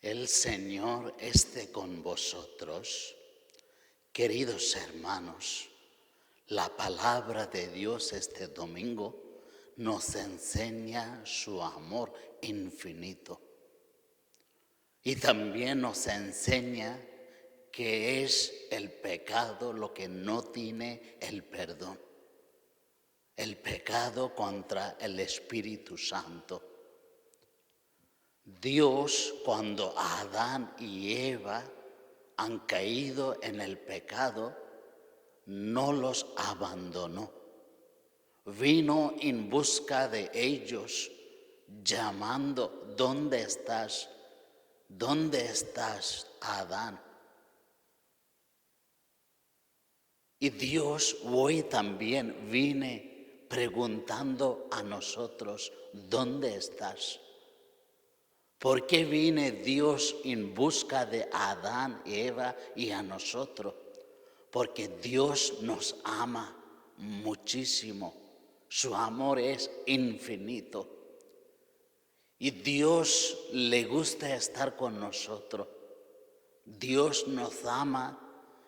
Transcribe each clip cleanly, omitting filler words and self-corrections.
El Señor esté con vosotros. Queridos hermanos, la palabra de Dios este domingo nos enseña su amor infinito. Y también nos enseña que es el pecado lo que no tiene el perdón. El pecado contra el Espíritu Santo. Dios, cuando Adán y Eva han caído en el pecado, no los abandonó. Vino en busca de ellos, llamando: ¿dónde estás? ¿Dónde estás, Adán? Y Dios hoy también viene preguntando a nosotros: ¿dónde estás? ¿Por qué viene Dios en busca de Adán, Eva y a nosotros? Porque Dios nos ama muchísimo. Su amor es infinito. Y Dios le gusta estar con nosotros. Dios nos ama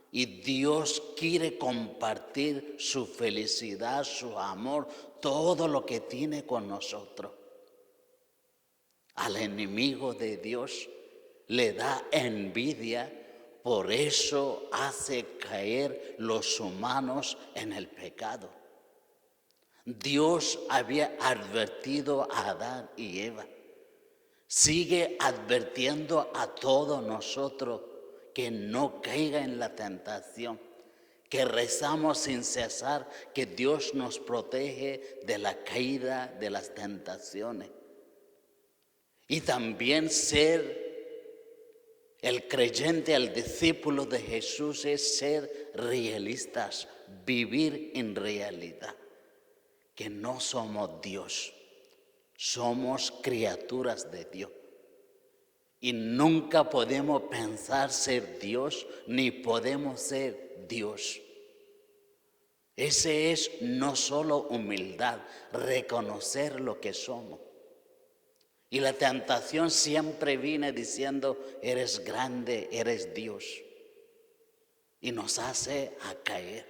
y Dios quiere compartir su felicidad, su amor, todo lo que tiene con nosotros. Al enemigo de Dios le da envidia, por eso hace caer los humanos en el pecado. Dios había advertido a Adán y Eva. Sigue advirtiendo a todos nosotros que no caiga en la tentación, que rezamos sin cesar, que Dios nos protege de la caída de las tentaciones. Y también ser el creyente, el discípulo de Jesús es ser realistas, vivir en realidad, que no somos Dios, somos criaturas de Dios. Y nunca podemos pensar ser Dios, ni podemos ser Dios. Ese es no solo humildad, reconocer lo que somos. Y la tentación siempre viene diciendo: eres grande, eres Dios. Y nos hace a caer.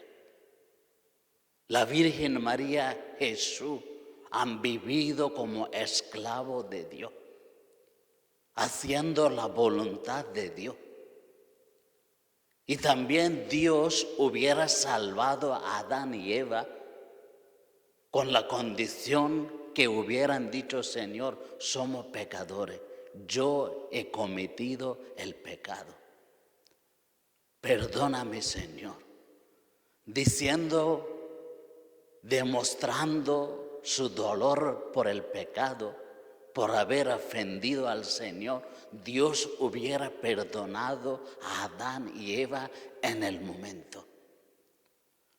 La Virgen María, Jesús, han vivido como esclavos de Dios, haciendo la voluntad de Dios. Y también Dios hubiera salvado a Adán y Eva con la condición que hubieran dicho: Señor, somos pecadores, yo he cometido el pecado. Perdóname, Señor. Demostrando su dolor por el pecado, por haber ofendido al Señor, Dios hubiera perdonado a Adán y Eva en el momento.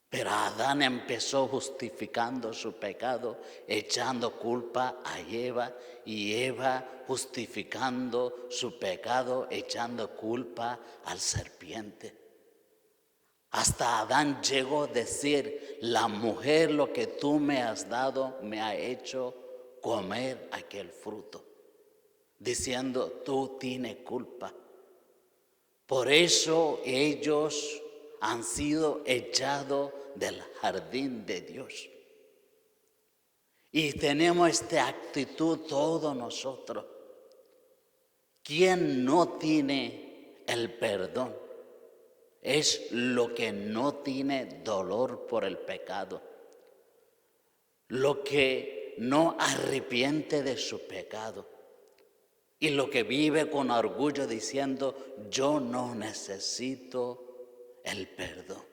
Pero Adán empezó justificando su pecado, echando culpa a Eva, y Eva justificando su pecado, echando culpa al serpiente. Hasta Adán llegó a decir: la mujer, lo que tú me has dado, me ha hecho comer aquel fruto, diciendo: tú tienes culpa. Por eso ellos han sido echados del jardín de Dios. Y tenemos esta actitud todos nosotros. ¿Quién no tiene el perdón? Es lo que no tiene dolor por el pecado. Lo que no arrepiente de su pecado. Y lo que vive con orgullo diciendo: yo no necesito el perdón.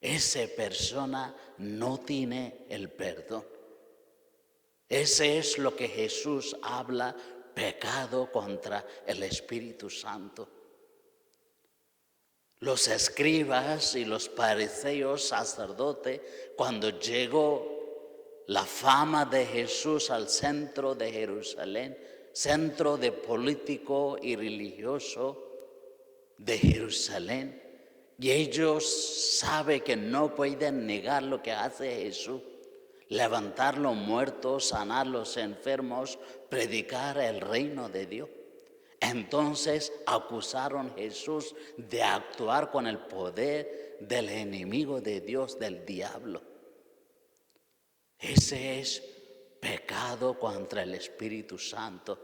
Esa persona no tiene el perdón. Ese es lo que Jesús habla: pecado contra el Espíritu Santo. Los escribas y los fariseos sacerdotes, cuando llegó la fama de Jesús al centro de Jerusalén, centro de político y religioso de Jerusalén, y ellos saben que no pueden negar lo que hace Jesús: levantar los muertos, sanar los enfermos, predicar el reino de Dios. Entonces acusaron a Jesús de actuar con el poder del enemigo de Dios, del diablo. Ese es pecado contra el Espíritu Santo.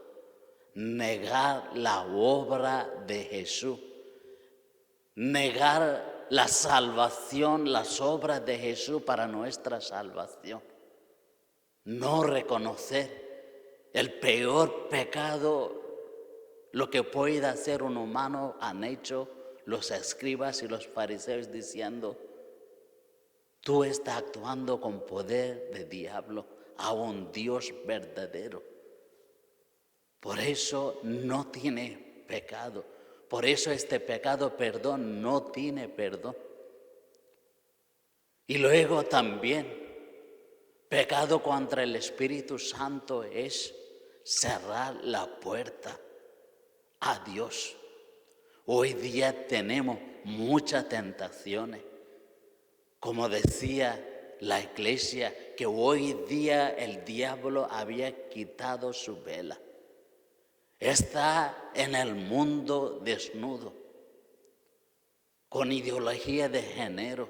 Negar la obra de Jesús. Negar la salvación, las obras de Jesús para nuestra salvación. No reconocer el peor pecado, lo que puede hacer un humano, han hecho los escribas y los fariseos diciendo: tú estás actuando con poder de diablo a un Dios verdadero. Por eso no tiene pecado. Por eso este pecado, perdón, no tiene perdón. Y luego también, pecado contra el Espíritu Santo es cerrar la puerta a Dios. Hoy día tenemos muchas tentaciones. Como decía la iglesia, que hoy día el diablo había quitado su vela. Está en el mundo desnudo, con ideología de género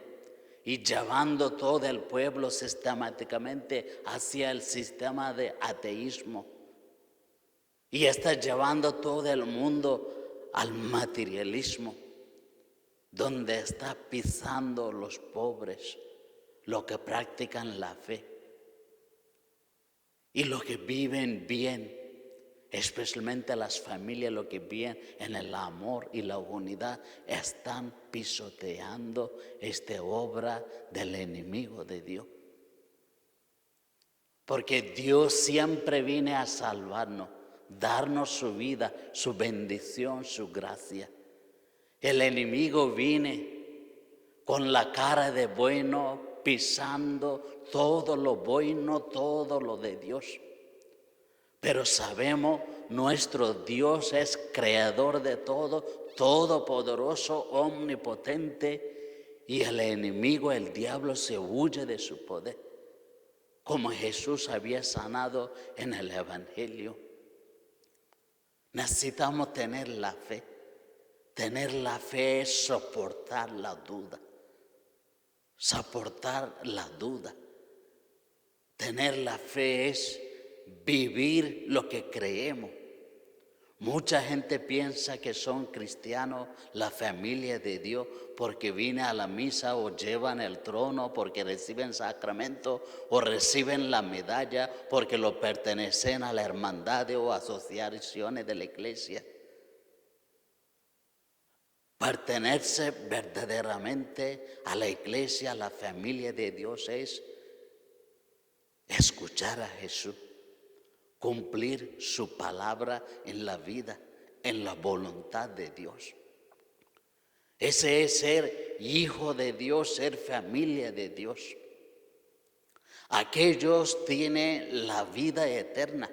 y llevando todo el pueblo sistemáticamente hacia el sistema de ateísmo. Y está llevando todo el mundo al materialismo, donde está pisando los pobres, los que practican la fe y los que viven bien, especialmente las familias, los que viven en el amor y la unidad, están pisoteando esta obra del enemigo de Dios. Porque Dios siempre viene a salvarnos, darnos su vida, su bendición, su gracia. El enemigo viene con la cara de bueno, pisando todo lo bueno, todo lo de Dios. Pero sabemos, nuestro Dios es creador de todo, todopoderoso, omnipotente, y el enemigo, el diablo, se huye de su poder, como Jesús había sanado en el Evangelio. Necesitamos tener la fe. Tener la fe es soportar la duda. Soportar la duda. Tener la fe es vivir lo que creemos. Mucha gente piensa que son cristianos, la familia de Dios, porque vienen a la misa o llevan el trono, porque reciben sacramento o reciben la medalla, porque lo pertenecen a la hermandad o asociaciones de la iglesia. Pertenecer verdaderamente a la iglesia, a la familia de Dios, es escuchar a Jesús, cumplir su palabra en la vida, en la voluntad de Dios. Ese es ser hijo de Dios, ser familia de Dios. Aquellos tienen la vida eterna.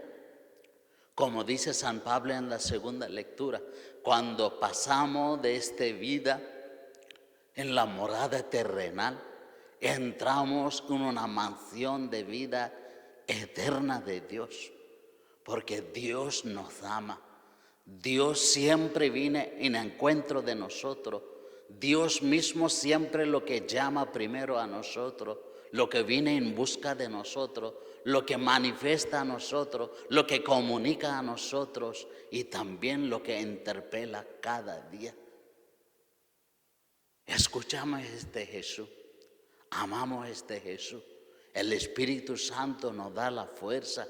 Como dice San Pablo en la segunda lectura, cuando pasamos de esta vida en la morada terrenal, entramos en una mansión de vida eterna de Dios, porque Dios nos ama. Dios siempre viene en encuentro de nosotros. Dios mismo siempre lo que llama primero a nosotros, lo que viene en busca de nosotros, lo que manifiesta a nosotros, lo que comunica a nosotros y también lo que interpela cada día. Escuchamos este Jesús, amamos este Jesús. El Espíritu Santo nos da la fuerza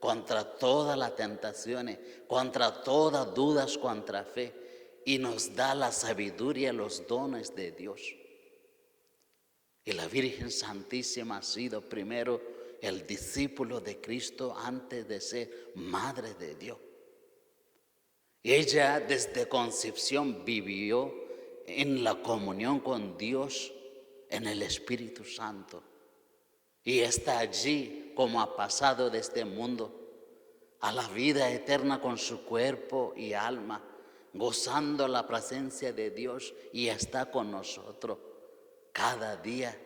contra todas las tentaciones, contra todas dudas, contra fe, y nos da la sabiduría, los dones de Dios. Y la Virgen Santísima ha sido primero el discípulo de Cristo antes de ser Madre de Dios. Y ella desde concepción vivió en la comunión con Dios en el Espíritu Santo. Y está allí como ha pasado de este mundo a la vida eterna con su cuerpo y alma, gozando la presencia de Dios, y está con nosotros cada día,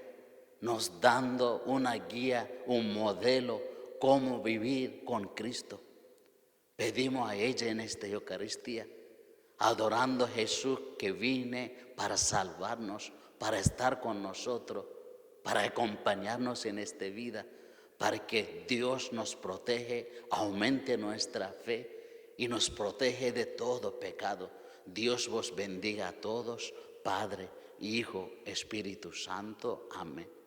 nos dando una guía, un modelo, cómo vivir con Cristo. pedimos a ella en esta Eucaristía, adorando a Jesús que vine para salvarnos, para estar con nosotros, para acompañarnos en esta vida, para que Dios nos protege, aumente nuestra fe y nos protege de todo pecado. Dios vos bendiga a todos, Padre, Hijo, Espíritu Santo. Amén.